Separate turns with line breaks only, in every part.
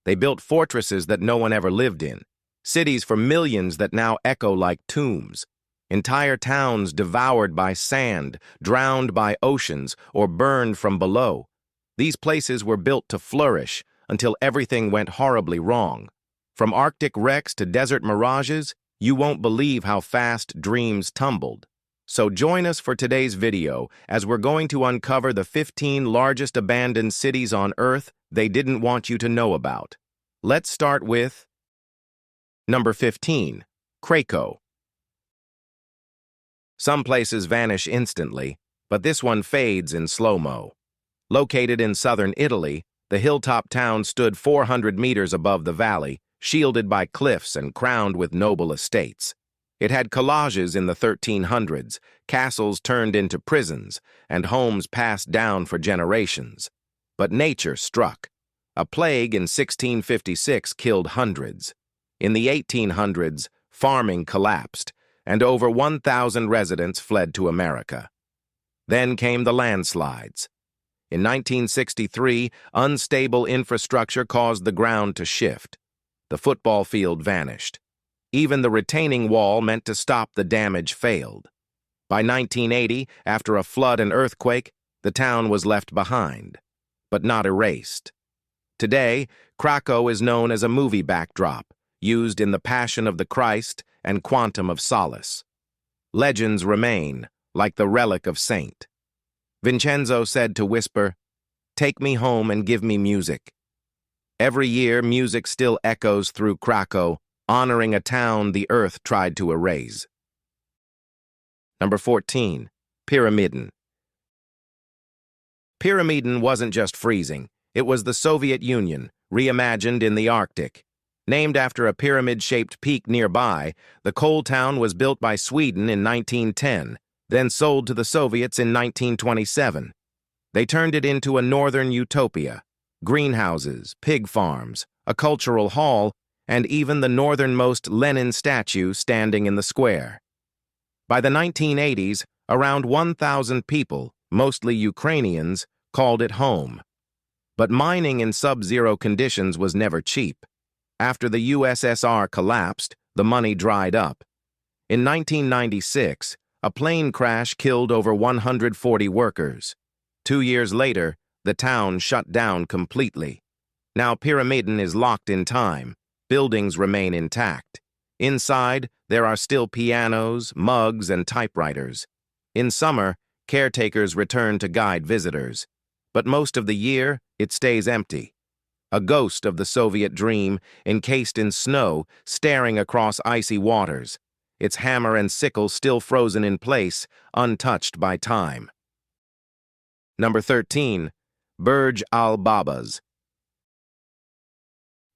They built fortresses that no one ever lived in, cities for millions that now echo like tombs, entire towns devoured by sand, drowned by oceans, or burned from below. These places were built to flourish until everything went horribly wrong. From Arctic wrecks to desert mirages, you won't believe how fast dreams tumbled. So join us for today's video as we're going to uncover the 15 largest abandoned cities on Earth they didn't want you to know about. Let's start with number 15, Krakow. Some places vanish instantly, but this one fades in slow-mo. Located in southern Italy, the hilltop town stood 400 meters above the valley, shielded by cliffs and crowned with noble estates. It had collages in the 1300s, castles turned into prisons, and homes passed down for generations. But nature struck. A plague in 1656 killed hundreds. In the 1800s, farming collapsed, and over 1,000 residents fled to America. Then came the landslides. In 1963, unstable infrastructure caused the ground to shift. The football field vanished. Even the retaining wall meant to stop the damage failed. By 1980, after a flood and earthquake, the town was left behind, but not erased. Today, Krakow is known as a movie backdrop, used in The Passion of the Christ and Quantum of Solace. Legends remain, like the relic of Saint. Vincenzo said to Whisper, "Take me home and give me music." Every year, music still echoes through Krakow, honoring a town the earth tried to erase. Number 14, Pyramiden. Pyramiden wasn't just freezing. It was the Soviet Union, reimagined in the Arctic. Named after a pyramid-shaped peak nearby, the coal town was built by Sweden in 1910, then sold to the Soviets in 1927. They turned it into a northern utopia. Greenhouses, pig farms, a cultural hall, and even the northernmost Lenin statue standing in the square. By the 1980s, around 1,000 people, mostly Ukrainians, called it home. But mining in sub-zero conditions was never cheap. After the USSR collapsed, the money dried up. In 1996, a plane crash killed over 140 workers. 2 years later, the town shut down completely. Now Pyramiden is locked in time. Buildings remain intact. Inside, there are still pianos, mugs, and typewriters. In summer, caretakers return to guide visitors. But most of the year, it stays empty. A ghost of the Soviet dream, encased in snow, staring across icy waters, its hammer and sickle still frozen in place, untouched by time. Number 13, Burj Al Babas.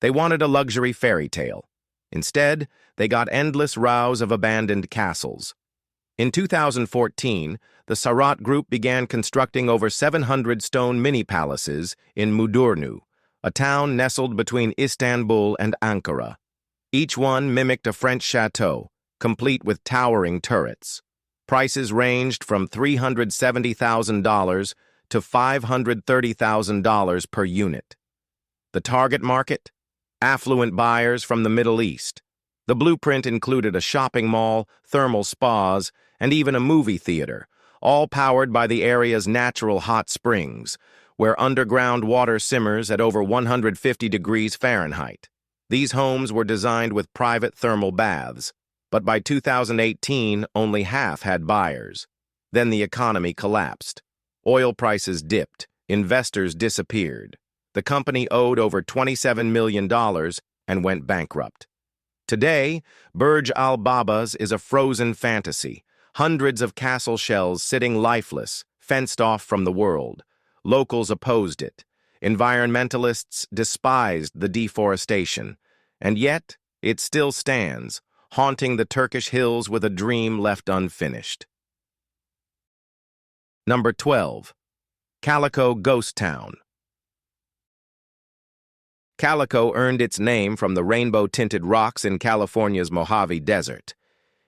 They wanted a luxury fairy tale. Instead, they got endless rows of abandoned castles. In 2014, the Sarat Group began constructing over 700 stone mini-palaces in Mudurnu, a town nestled between Istanbul and Ankara. Each one mimicked a French chateau, complete with towering turrets. Prices ranged from $370,000 to $530,000 per unit. The target market? Affluent buyers from the Middle East. The blueprint included a shopping mall, thermal spas, and even a movie theater, all powered by the area's natural hot springs, where underground water simmers at over 150 degrees Fahrenheit. These homes were designed with private thermal baths, but by 2018, only half had buyers. Then the economy collapsed. Oil prices dipped, investors disappeared. The company owed over $27 million and went bankrupt. Today, Burj Al Babas is a frozen fantasy, hundreds of castle shells sitting lifeless, fenced off from the world. Locals opposed it. Environmentalists despised the deforestation. And yet, it still stands, haunting the Turkish hills with a dream left unfinished. Number 12. Calico Ghost Town. Calico earned its name from the rainbow-tinted rocks in California's Mojave Desert.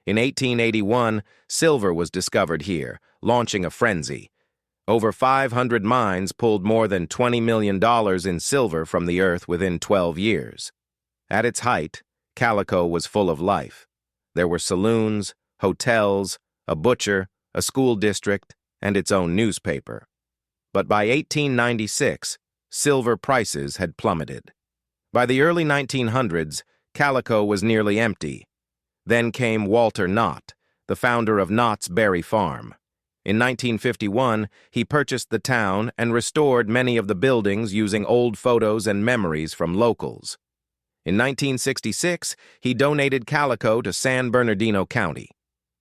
In 1881, silver was discovered here, launching a frenzy. Over 500 mines pulled more than $20 million in silver from the earth within 12 years. At its height, Calico was full of life. There were saloons, hotels, a butcher, a school district, and its own newspaper. But by 1896, silver prices had plummeted. By the early 1900s, Calico was nearly empty. Then came Walter Knott, the founder of Knott's Berry Farm. In 1951, he purchased the town and restored many of the buildings using old photos and memories from locals. In 1966, he donated Calico to San Bernardino County.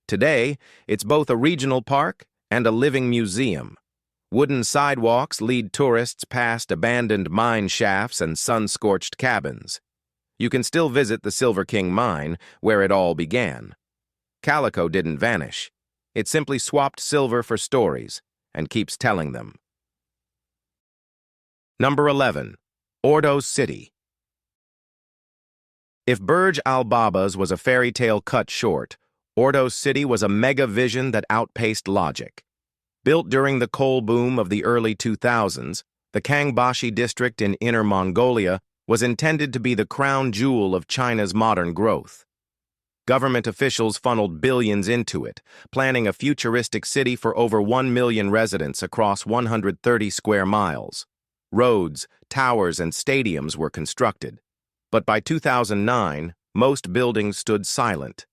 Today, it's both a regional park and a living museum. Wooden sidewalks lead tourists past abandoned mine shafts and sun-scorched cabins. You can still visit the Silver King mine, where it all began. Calico didn't vanish. It simply swapped silver for stories and keeps telling them. Number 11. Ordo's City. If Burj Al Baba's was a fairy tale cut short, Ordo's City was a mega vision that outpaced logic. Built during the coal boom of the early 2000s, the Kangbashi district in Inner Mongolia was intended to be the crown jewel of China's modern growth. Government officials funneled billions into it, planning a futuristic city for over 1 million residents across 130 square miles. Roads, towers, and stadiums were constructed. But by 2009, most buildings stood silent.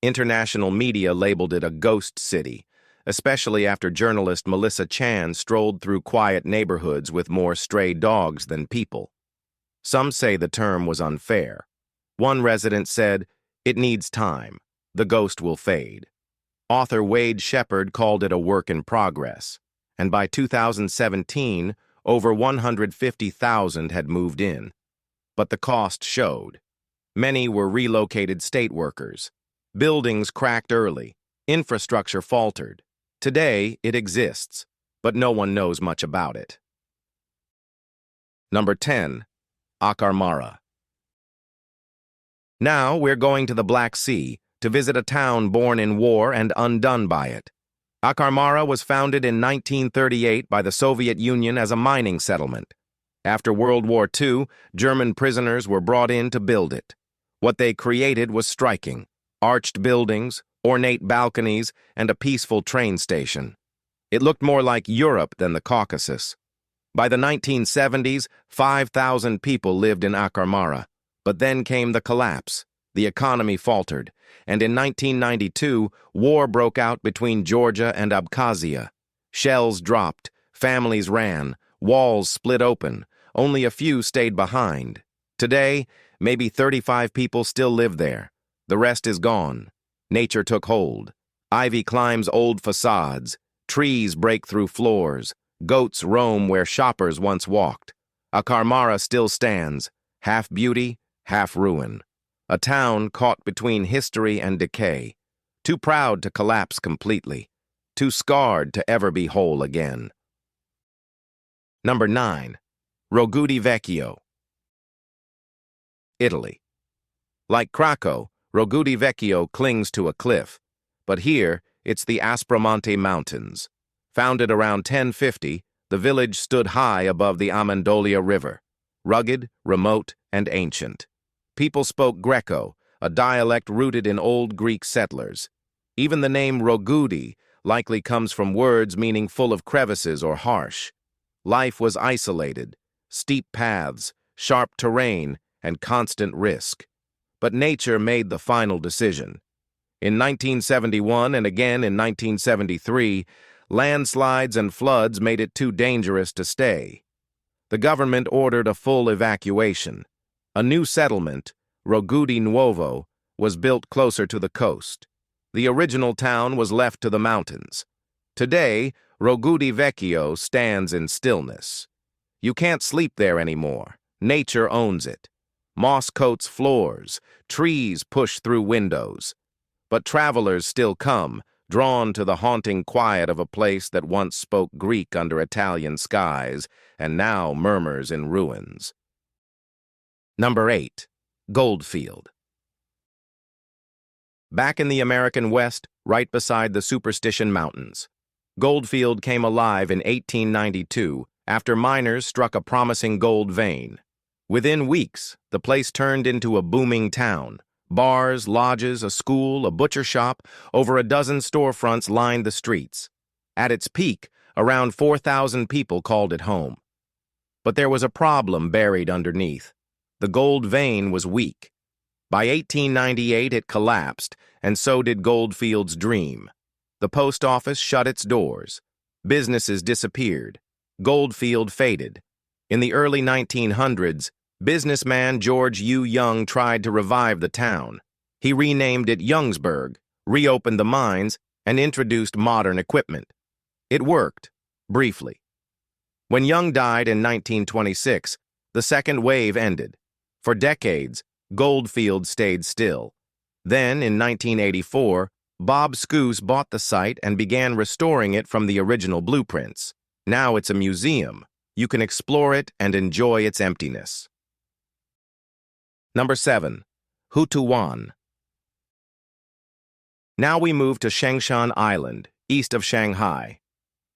International media labeled it a ghost city, especially after journalist Melissa Chan strolled through quiet neighborhoods with more stray dogs than people. Some say the term was unfair. One resident said, "It needs time. The ghost will fade." Author Wade Shepard called it a work in progress, and by 2017, over 150,000 had moved in. But the cost showed. Many were relocated state workers. Buildings cracked early. Infrastructure faltered. Today, it exists, but no one knows much about it. Number 10. Akharmara. Now we're going to the Black Sea to visit a town born in war and undone by it. Akharmara was founded in 1938 by the Soviet Union as a mining settlement. After World War II, German prisoners were brought in to build it. What they created was striking: arched buildings, ornate balconies, and a peaceful train station. It looked more like Europe than the Caucasus. By the 1970s, 5,000 people lived in Akharmara. But then came the collapse. The economy faltered, and in 1992, war broke out between Georgia and Abkhazia. Shells dropped, families ran, walls split open. Only a few stayed behind. Today, maybe 35 people still live there. The rest is gone. Nature took hold. Ivy climbs old facades. Trees break through floors. Goats roam where shoppers once walked. Akharmara still stands, half beauty, half ruin. A town caught between history and decay. Too proud to collapse completely. Too scarred to ever be whole again. Number 9. Rogudi Vecchio. Italy. Like Krakow, Rogudi Vecchio clings to a cliff. But here, it's the Aspromonte Mountains. Founded around 1050, the village stood high above the Amendolia River. Rugged, remote, and ancient. People spoke Greco, a dialect rooted in old Greek settlers. Even the name Rogudi likely comes from words meaning full of crevices or harsh. Life was isolated, steep paths, sharp terrain, and constant risk. But nature made the final decision. In 1971 and again in 1973, landslides and floods made it too dangerous to stay. The government ordered a full evacuation. A new settlement, Rogudi Nuovo, was built closer to the coast. The original town was left to the mountains. Today, Rogudi Vecchio stands in stillness. You can't sleep there anymore. Nature owns it. Moss coats floors, trees push through windows. But travelers still come, drawn to the haunting quiet of a place that once spoke Greek under Italian skies and now murmurs in ruins. Number 8. Goldfield. Back in the American West, right beside the Superstition Mountains. Goldfield came alive in 1892 after miners struck a promising gold vein. Within weeks, the place turned into a booming town. Bars, lodges, a school, a butcher shop, over a dozen storefronts lined the streets. At its peak, around 4,000 people called it home. But there was a problem buried underneath. The gold vein was weak. By 1898, it collapsed, and so did Goldfield's dream. The post office shut its doors. Businesses disappeared. Goldfield faded. In the early 1900s, businessman George U. Young tried to revive the town. He renamed it Youngsburg, reopened the mines, and introduced modern equipment. It worked, briefly. When Young died in 1926, the second wave ended. For decades, Goldfield stayed still. Then, in 1984, Bob Scoose bought the site and began restoring it from the original blueprints. Now it's a museum. You can explore it and enjoy its emptiness. Number 7. Hutuwan. Now we move to Shengshan Island, east of Shanghai.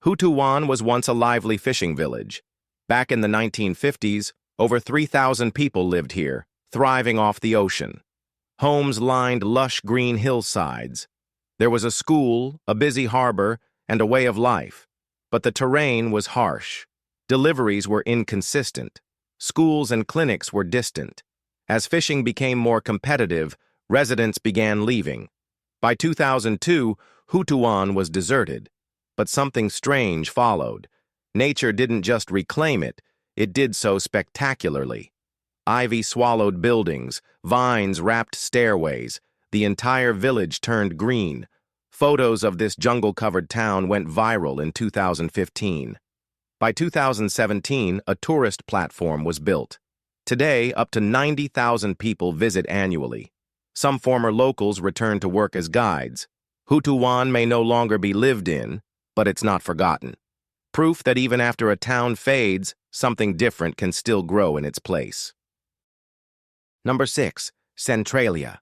Hutuwan was once a lively fishing village. Back in the 1950s, over 3,000 people lived here, thriving off the ocean. Homes lined lush green hillsides. There was a school, a busy harbor, and a way of life. But the terrain was harsh. Deliveries were inconsistent. Schools and clinics were distant. As fishing became more competitive, residents began leaving. By 2002, Hutuwan was deserted. But something strange followed. Nature didn't just reclaim it, it did so spectacularly. Ivy swallowed buildings, vines wrapped stairways, the entire village turned green. Photos of this jungle-covered town went viral in 2015. By 2017, a tourist platform was built. Today, up to 90,000 people visit annually. Some former locals return to work as guides. Hutuwan may no longer be lived in, but it's not forgotten. Proof that even after a town fades, something different can still grow in its place. Number 6. Centralia.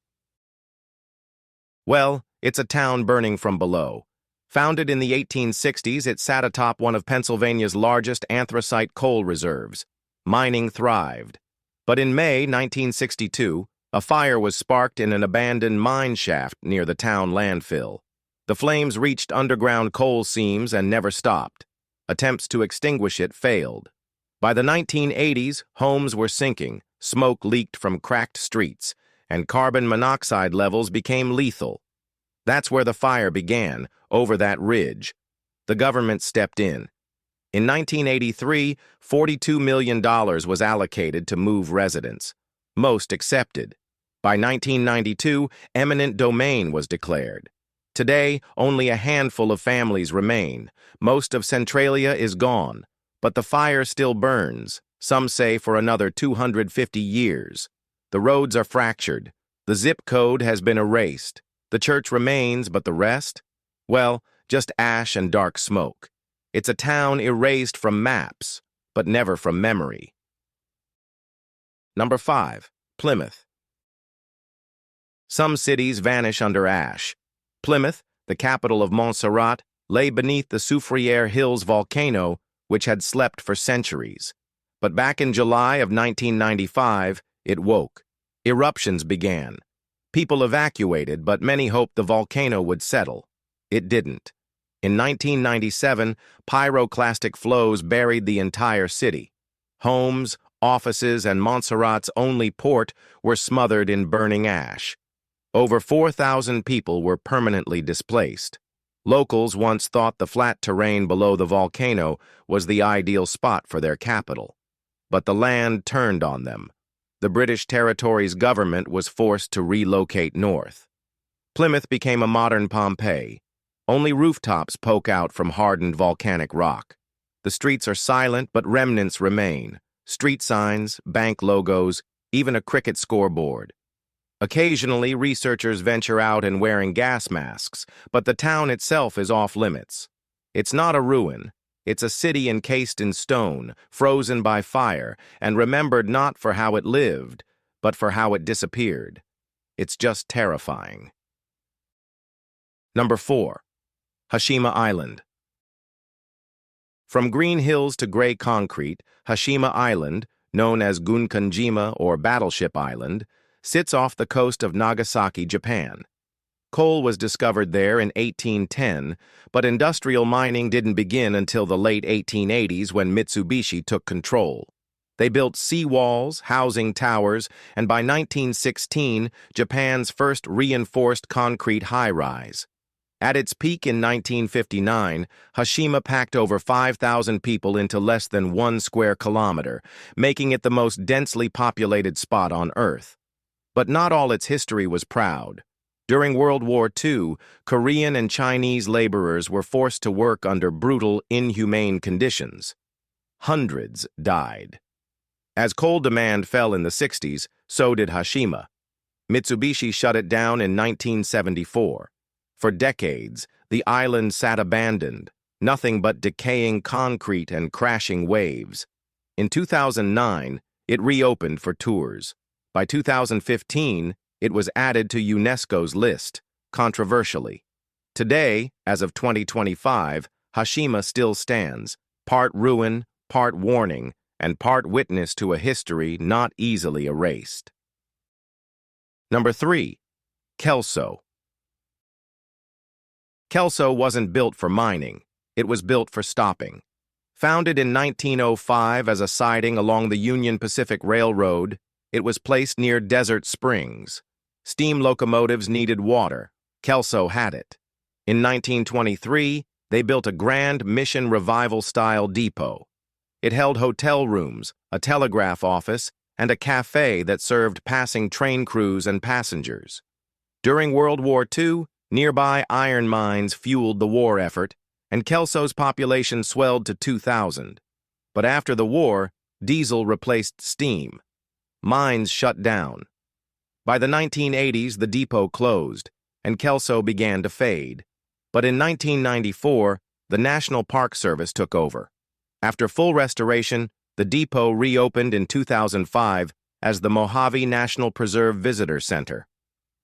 Well, it's a town burning from below. Founded in the 1860s, it sat atop one of Pennsylvania's largest anthracite coal reserves. Mining thrived. But in May 1962, a fire was sparked in an abandoned mine shaft near the town landfill. The flames reached underground coal seams and never stopped. Attempts to extinguish it failed. By the 1980s, homes were sinking, smoke leaked from cracked streets, and carbon monoxide levels became lethal. That's where the fire began, over that ridge. The government stepped in. In 1983, $42 million was allocated to move residents. Most accepted. By 1992, eminent domain was declared. Today, only a handful of families remain. Most of Centralia is gone, but the fire still burns, some say for another 250 years. The roads are fractured. The zip code has been erased. The church remains, but the rest? Well, just ash and dark smoke. It's a town erased from maps, but never from memory. Number 5. Plymouth. Some cities vanish under ash. Plymouth, the capital of Montserrat, lay beneath the Soufriere Hills volcano, which had slept for centuries. But back in July of 1995, it woke. Eruptions began. People evacuated, but many hoped the volcano would settle. It didn't. In 1997, pyroclastic flows buried the entire city. Homes, offices, and Montserrat's only port were smothered in burning ash. Over 4,000 people were permanently displaced. Locals once thought the flat terrain below the volcano was the ideal spot for their capital. But the land turned on them. The British territory's government was forced to relocate north. Plymouth became a modern Pompeii. Only rooftops poke out from hardened volcanic rock. The streets are silent, but remnants remain. Street signs, bank logos, even a cricket scoreboard. Occasionally, researchers venture out and wearing gas masks, but the town itself is off limits. It's not a ruin. It's a city encased in stone, frozen by fire, and remembered not for how it lived, but for how it disappeared. It's just terrifying. Number 4. Hashima Island. From green hills to gray concrete, Hashima Island, known as Gunkanjima or Battleship Island, sits off the coast of Nagasaki, Japan. Coal was discovered there in 1810, but industrial mining didn't begin until the late 1880s when Mitsubishi took control. They built seawalls, housing towers, and by 1916, Japan's first reinforced concrete high-rise. At its peak in 1959, Hashima packed over 5,000 people into less than 1 square kilometer, making it the most densely populated spot on Earth. But not all its history was proud. During World War II, Korean and Chinese laborers were forced to work under brutal, inhumane conditions. Hundreds died. As coal demand fell in the 60s, so did Hashima. Mitsubishi shut it down in 1974. For decades, the island sat abandoned, nothing but decaying concrete and crashing waves. In 2009, it reopened for tours. By 2015, it was added to UNESCO's list, controversially. Today, as of 2025, Hashima still stands, part ruin, part warning, and part witness to a history not easily erased. Number 3. Kelso. Kelso wasn't built for mining. It was built for stopping. Founded in 1905 as a siding along the Union Pacific Railroad, it was placed near Desert Springs. Steam locomotives needed water. Kelso had it. In 1923, they built a grand Mission Revival-style depot. It held hotel rooms, a telegraph office, and a cafe that served passing train crews and passengers. During World War II, nearby iron mines fueled the war effort, and Kelso's population swelled to 2,000. But after the war, diesel replaced steam. Mines shut down. By the 1980s, the depot closed, and Kelso began to fade. But in 1994, the National Park Service took over. After full restoration, the depot reopened in 2005 as the Mojave National Preserve Visitor Center.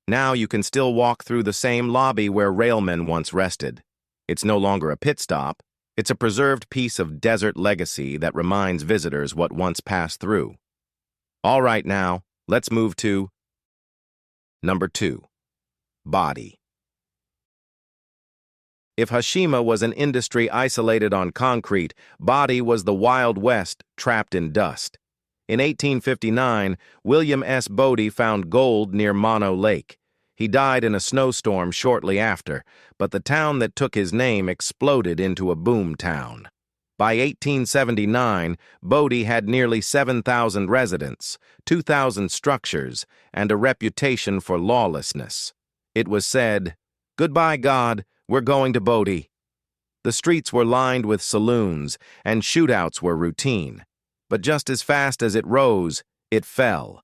Now you can still walk through the same lobby where railmen once rested. It's no longer a pit stop. It's a preserved piece of desert legacy that reminds visitors what once passed through. All right now, let's move to Number 2. Body. If Hashima was an industry isolated on concrete, Body was the Wild West trapped in dust. In 1859, William S. Bode found gold near Mono Lake. He died in a snowstorm shortly after, but the town that took his name exploded into a boom town. By 1879, Bode had nearly 7,000 residents, 2,000 structures, and a reputation for lawlessness. It was said, "Goodbye, God, we're going to Bode." The streets were lined with saloons, and shootouts were routine. But just as fast as it rose, it fell.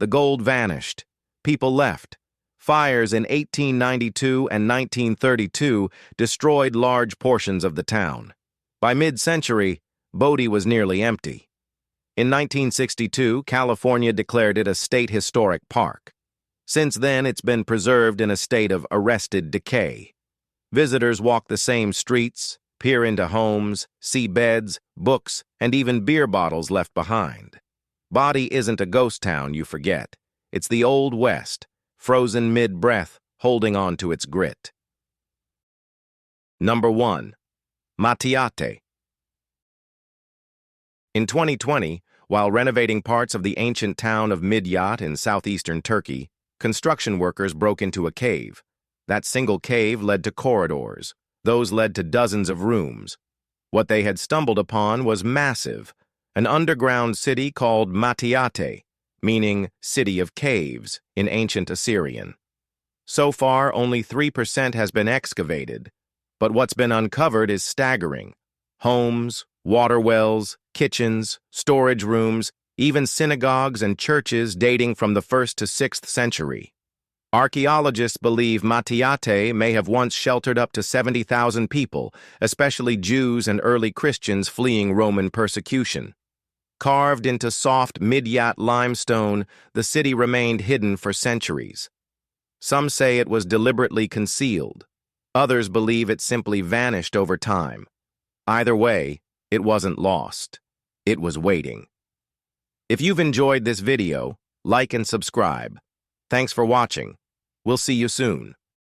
The gold vanished. People left. Fires in 1892 and 1932 destroyed large portions of the town. By mid-century, Bode was nearly empty. In 1962, California declared it a state historic park. Since then, it's been preserved in a state of arrested decay. Visitors walk the same streets, peer into homes, see beds, books, and even beer bottles left behind. Bode isn't a ghost town you forget. It's the Old West, frozen mid-breath, holding on to its grit. Number 1. Matiyate. In 2020, while renovating parts of the ancient town of Midyat in southeastern Turkey, construction workers broke into a cave. That single cave led to corridors. Those led to dozens of rooms. What they had stumbled upon was massive, an underground city called Matiyate, meaning city of caves in ancient Assyrian. So far, only 3% has been excavated, but what's been uncovered is staggering. Homes, water wells, kitchens, storage rooms, even synagogues and churches dating from the 1st to 6th century. Archaeologists believe Matiyate may have once sheltered up to 70,000 people, especially Jews and early Christians fleeing Roman persecution. Carved into soft Midyat limestone, the city remained hidden for centuries. Some say it was deliberately concealed. Others believe it simply vanished over time. Either way, It wasn't lost. It was waiting. If you've enjoyed this video, like and subscribe. Thanks for watching. We'll see you soon.